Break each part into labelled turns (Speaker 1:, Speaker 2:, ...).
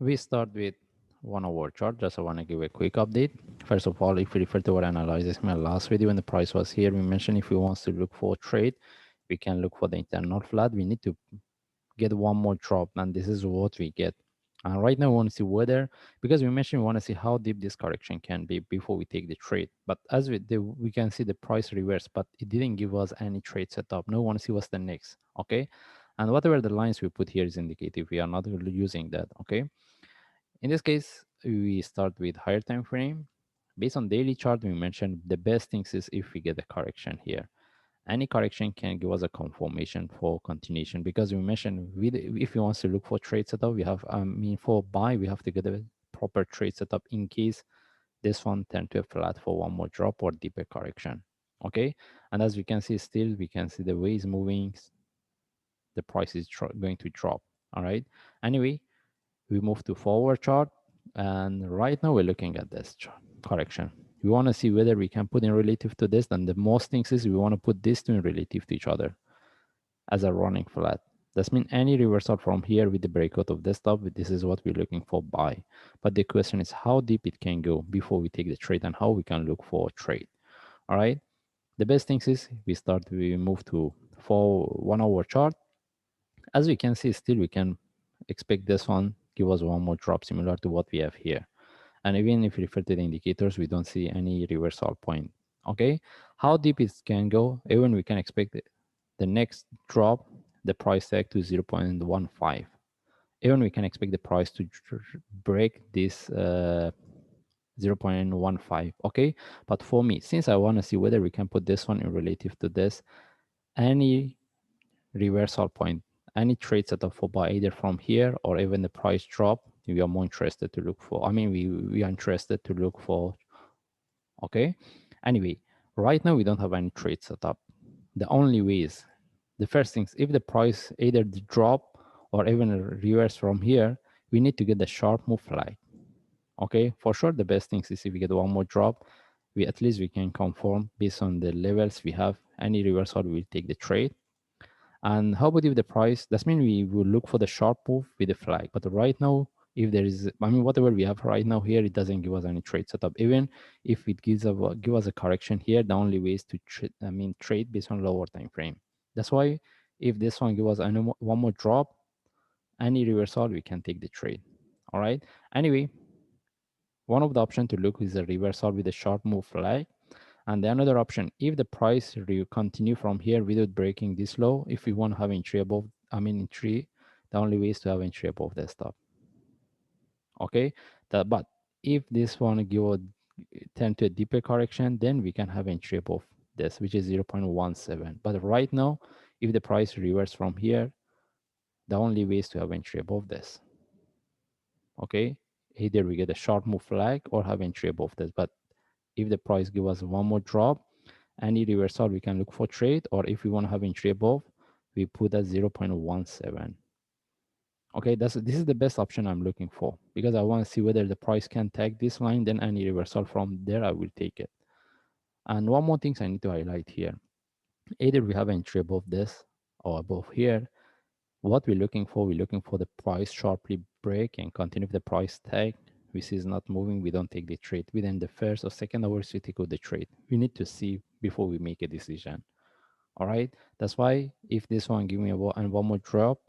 Speaker 1: We start with 1 hour chart. Just I want to give a quick update. First of all, if we refer to our analysis in my last video when the price was here, we mentioned if we want to look for trade, we can look for the internal flat. We need to get one more drop, and this is what we get. And right now we want to see whether, because we mentioned we want to see how deep this correction can be before we take the trade. But as we can see the price reverse, but it didn't give us any trade setup. Now we want to see what's the next. Okay, and whatever the lines we put here is indicative. We are not really using that. Okay, in this case, we start with higher time frame. Based on daily chart, we mentioned the best things is if we get a correction here. Any correction can give us a confirmation for continuation, because we mentioned if we want to look for trade setup, we have, for buy, we have to get a proper trade setup in case this one tend to a flat for one more drop or deeper correction. Okay, and as we can see, still we can see the way is moving, the price is going to drop. All right, anyway, we move to forward chart, and right now we're looking at this correction. We want to see whether we can put in relative to this, and the most things is we want to put these two in relative to each other as a running flat. That means any reversal from here with the breakout of this top, this is what we're looking for buy. But the question is how deep it can go before we take the trade and how we can look for a trade. All right, the best things is we move to for 1 hour chart. As we can see, still we can expect this one give us one more drop similar to what we have here. And even if we refer to the indicators, we don't see any reversal point. Okay, how deep it can go, even we can expect the next drop, the price tag to 0.15. Even we can expect the price to break this 0.15. Okay, but for me, since I want to see whether we can put this one in relative to this, any reversal point, any trade setup for buy either from here or even the price drop, we are more interested to look for. We are interested to look for. Okay, anyway, right now we don't have any trade setup. The only way is, the first things, if the price either drop or even reverse from here, we need to get the sharp move flag. Okay, for sure the best things is if we get one more drop, we at least we can confirm based on the levels we have. Any reversal we will take the trade. And how about if the price, that means we will look for the sharp move with the flag. But right now, if there is, whatever we have right now here, it doesn't give us any trade setup. Even if it give us a correction here, the only way is to trade based on lower time frame. That's why if this one give us one more drop, any reversal, we can take the trade. All right. Anyway, one of the option to look is a reversal with a sharp move flag. And the another option, if the price continue from here without breaking this low, if we want to have entry above, entry, the only way is to have entry above the stop. Okay, but if this one tend to a deeper correction, then we can have entry above this, which is 0.17. But right now, if the price reverse from here, the only way is to have entry above this. Okay, either we get a short move flag or have entry above this. But if the price give us one more drop, any reversal we can look for trade, or if we want to have entry above, we put at 0.17. Okay, this is the best option I'm looking for, because I want to see whether the price can tag this line, then any reversal from there I will take it. And one more thing I need to highlight here, either we have entry above this or above here. What we're looking for the price sharply break and continue with the price tag. We see is not moving, we don't take the trade. Within the first or second hours, we take out the trade. We need to see before we make a decision. All right, that's why if this one give me one more drop,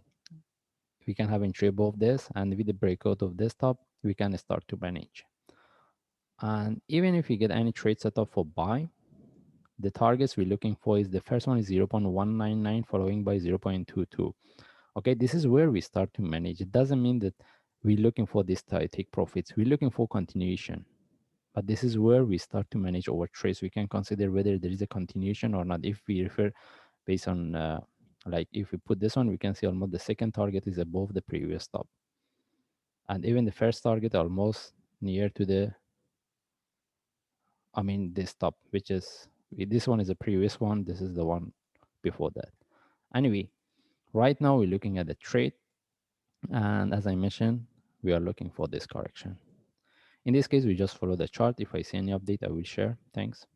Speaker 1: we can have entry above this, and with the breakout of this top, we can start to manage. And even if we get any trade setup for buy, the targets we're looking for is, the first one is 0.199 following by 0.22. Okay, this is where we start to manage. It doesn't mean that we're looking for this to take profits. We're looking for continuation. But this is where we start to manage our trades. We can consider whether there is a continuation or not. If we refer based on, like if we put this one, we can see almost the second target is above the previous top. And even the first target almost near to the, this top, which is, this one is the previous one. This is the one before that. Anyway, right now we're looking at the trade. And as I mentioned, we are looking for this correction. In this case, we just follow the chart. If I see any update, I will share. Thanks.